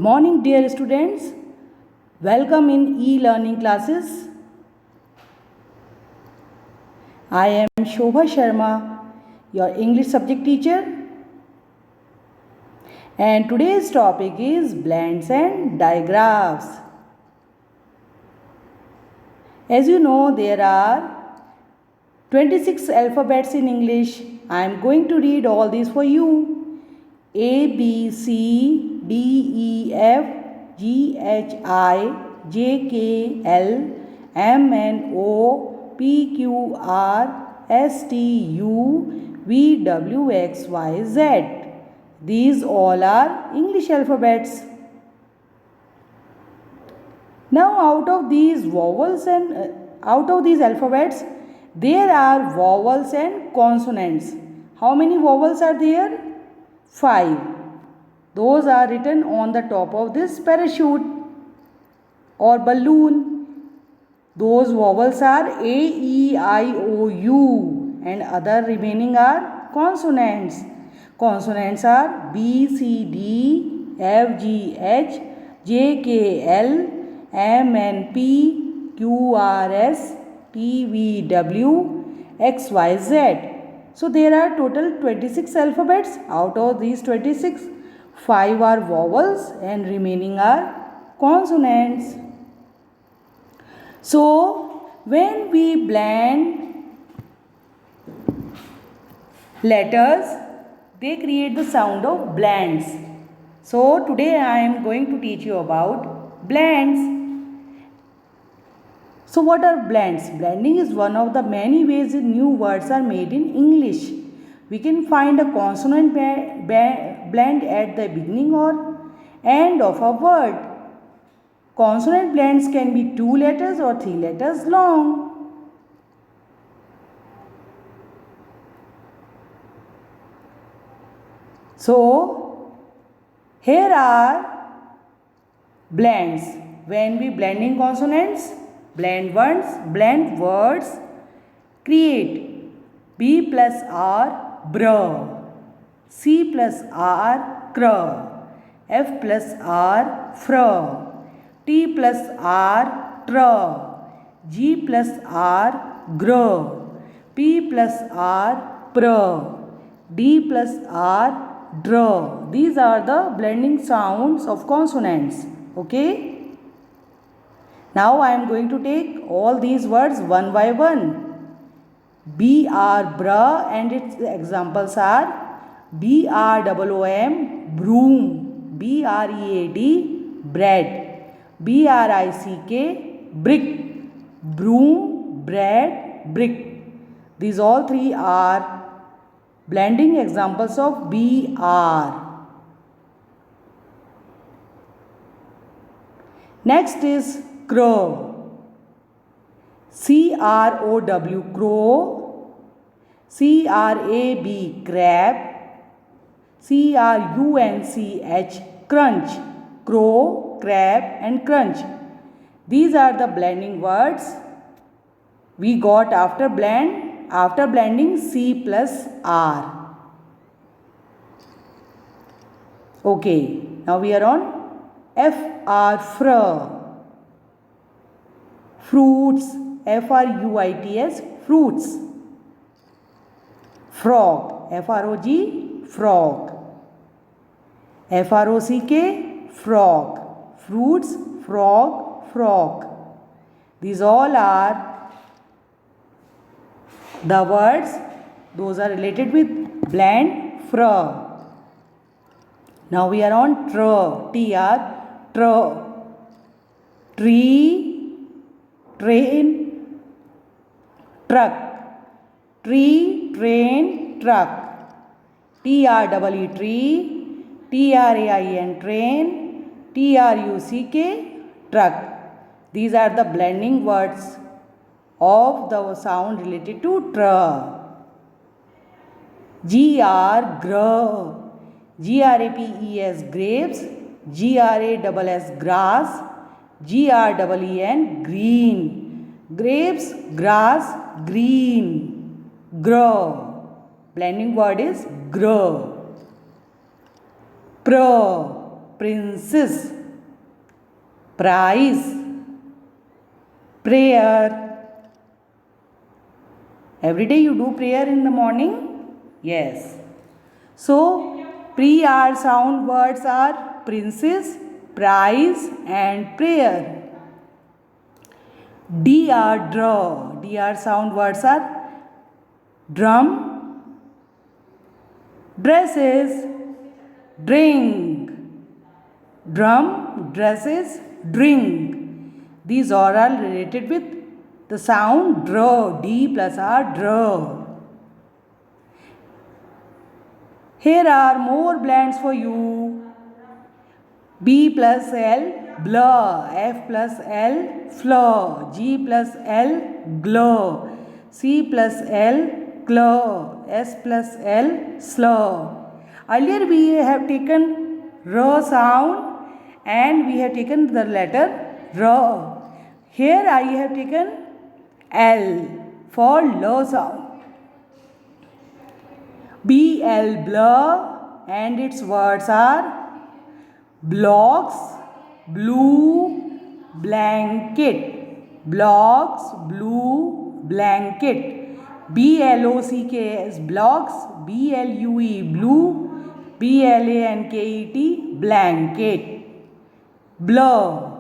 morning, dear students. Welcome in e-learning classes. I am Shobha Sharma, your English subject teacher. And today's topic is blends and digraphs. As you know, there are 26 alphabets in English. I am going to read all these for you. A, B, C, D, E, F, G, H, I, J, K, L, M, N, O, P, Q, R, S, T, U, V, W, X, Y, Z. These all are English alphabets. Now out of these alphabets, there are vowels and consonants. How many vowels are there? 5. Those are written on the top of this parachute or balloon. Those vowels are A, E, I, O, U, and other remaining are consonants. Consonants are B, C, D, F, G, H, J, K, L, M, N, P, Q, R, S, T, V, W, X, Y, Z. So there are total 26 alphabets. Out of these 26, 5 are vowels and remaining are consonants. So when we blend letters, they create the sound of blends. So today I am going to teach you about blends. So what are blends? Blending is one of the many ways new words are made in English. We can find a consonant blend at the beginning or end of a word. Consonant blends can be 2 letters or 3 letters long. So here are blends. When we blending consonants, blend words, create B plus R, br, C plus R, cr, F plus R, fr, T plus R, tr, G plus R, gr, P plus R, pr, D plus R, dr. These are the blending sounds of consonants. Okay? Now I am going to take all these words one by one. BR, bra, and its examples are BROOM, broom, BREAD, bread, BRICK, brick, broom, bread, brick. These all three are blending examples of BR. Next is crow. CROW, crow, CRAB, crab, CRUNCH, crunch, crow, crab and crunch. These are the blending words we got after blending C plus R. Okay, now we are on FR, fr, fruits, FRUITS, fruits, frog, FROG, frog, FROCK, frog, fruits, frog, frog. These all are the words, those are related with blend, fr. Now we are on tr, TR, tr, tree, train, truck, tree, train, truck, TREE, tree, TRAIN, train, TRUCK, truck. These are the blending words of the sound related to tr. GR, gr, GRAPES, grapes, GRASS, grass, GREEN, green, grapes, grass, green, grow. Blending word is grow. Pro, princess, prize, prayer. Every day you do prayer in the morning? Yes. So, pre-R sound words are princess, prize and prayer. DR, draw. DR sound words are drum, dresses, drink. Drum, dresses, drink. These all are related with the sound draw. D plus R, draw. Here are more blends for you. B plus L, blur. F plus L, fleur. G plus L, glur. C plus L, clur. S plus L, slur. Earlier we have taken R sound and we have taken the letter R. Here I have taken L for L sound. BL, blur, and its words are blocks, blue, blanket. Blocks, blue, blanket. BLOCKS, blocks. BLUE, blue. BLANKET, blanket. Blur.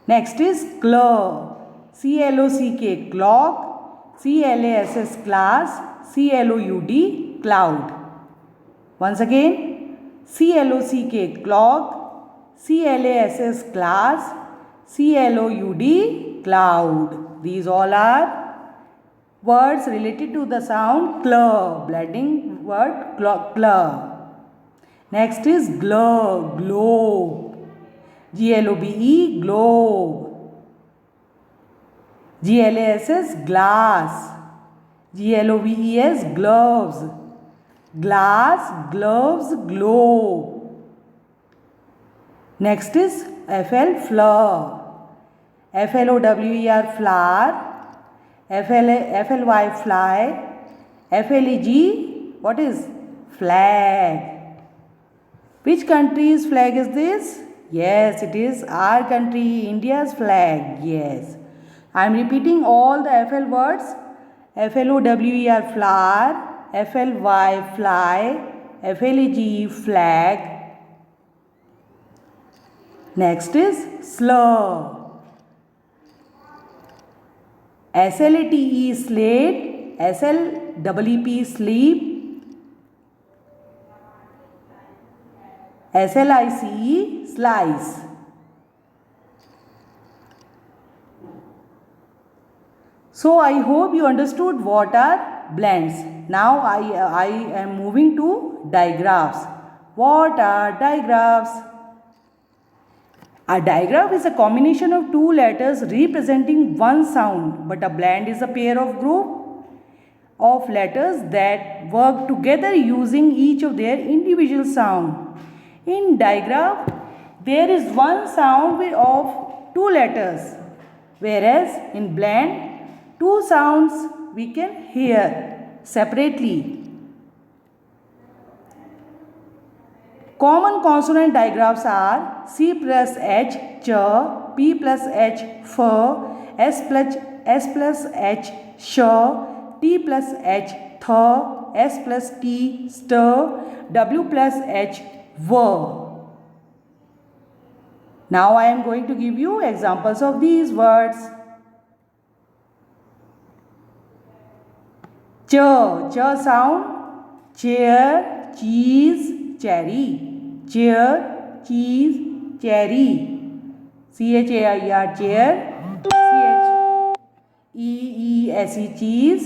Next is clor. CLOCK, clock. CLASS, class. CLOUD, cloud. Once again, CLOCK, clock. CLASS, class. CLOUD, cloud. These all are words related to the sound clor, blending word clor. Next is glove, globe. GLOBE, globe. GLASS, glass. GLOVES, gloves. Glass, gloves, globe. Next is FL, flower. FLOWER, flower. FLY, fly. FLEG, what is? Flag. Which country's flag is this? Yes, it is our country, India's flag. Yes. I am repeating all the FL words. FLOWER, flower. FLY, fly. FLEG, flag. Next is slur. SLATE, slate. SLEEP, sleep. SLICE, slice. So I hope you understood what are blends. Now I am moving to digraphs. What are digraphs? A digraph is a combination of two letters representing one sound, but a blend is a pair of group of letters that work together using each of their individual sound. In digraph, there is one sound of two letters, whereas in blend, two sounds we can hear separately. Common consonant digraphs are C plus H, ch, P plus H, f, S plus H, sh, T plus H, th, S plus T, st, W plus H, v. Now I am going to give you examples of these words. Ch sound, chair, cheese, cherry. Chair, cheese, cherry. CHAIR, chair. CHEESE, cheese.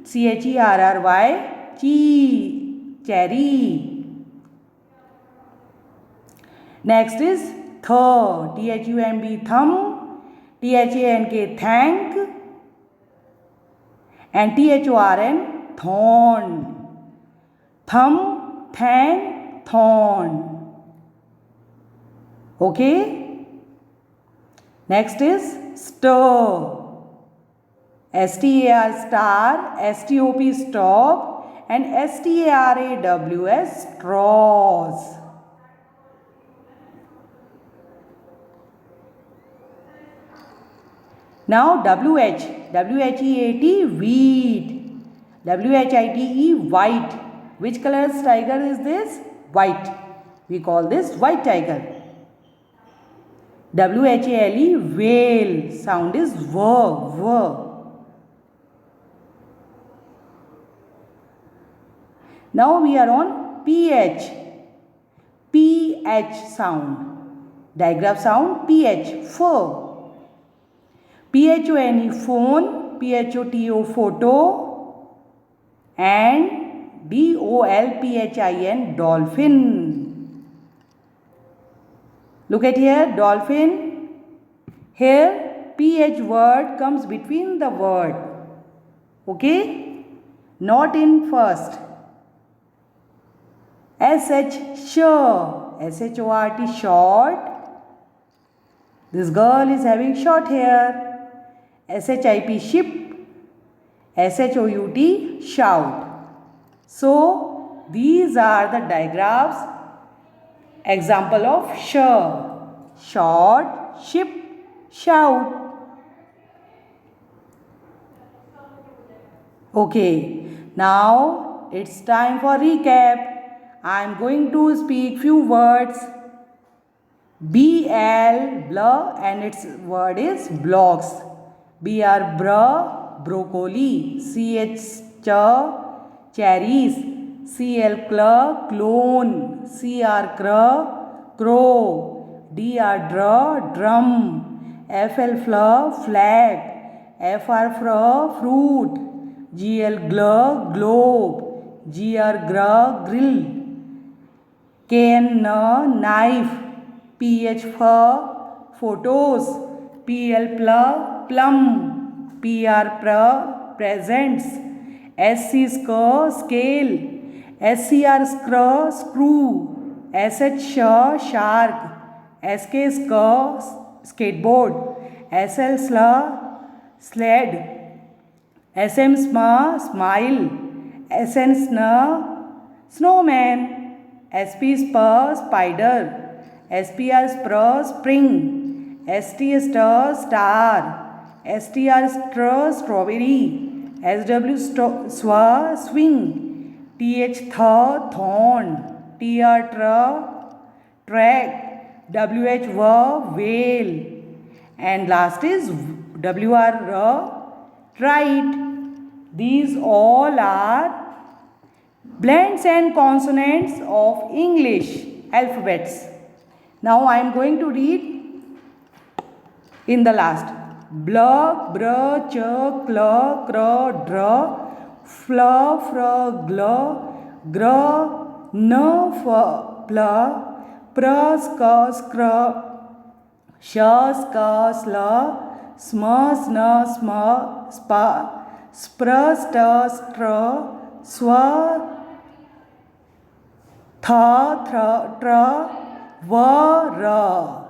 CHERRY, cheese, cherry. Next is th, THUMB, thumb. THANK, thank. And THORN, thorn. Thumb, thank, thorn. Okay. Next is stir. STAR, star. STOP, stop. And STARAWS, straws. Now WHEAT, wheat. WHITE, white. Which color's tiger is this? White. We call this white tiger. WHALE, whale. Sound is V. Now we are on PH. PH sound. Digraph sound PH. Fur. PHONE, phone. PHOTO, photo. And DOLPHIN, dolphin. Look at here, dolphin. Here PH word comes between the word. Okay? Not in first. SH, sure. SHORT, short. This girl is having short hair. SHIP, ship. SHOUT, shout. So, these are the digraphs. Example of sure. Short, ship, shout. Okay, now it's time for recap. I am going to speak few words. BL, blur, and its word is blocks. BR, br, broccoli. CH, cherries. CL, clone. CR, crow. DR, drum. FL, flag. FR, fruit. GL, globe. GR, grill. KN, knife. PH, photos. PL, plum. PR, presents. SC, scale. SCR, screw. SH, shark. SK, skateboard. SL, sled. SM, smile. SN, snowman. SP, spider. SPR, spring. ST, star. STR, strawberry. SW, swing. TH, thorn. TR, track. WH, whale. And last is WR, right. These all are blends and consonants of English alphabets. Now I am going to read in the last. Bl, br, ch, cl, cr, dr, fl, fr, gl, gr, n, f, pl, pr, sk, skr, sh, sk, sl, sm, sn, sm, spa, spr, st, str, swa, tha, tr, va.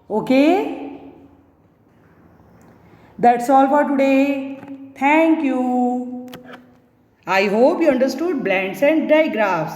Okay? That's all for today. Thank you. I hope you understood blends and digraphs.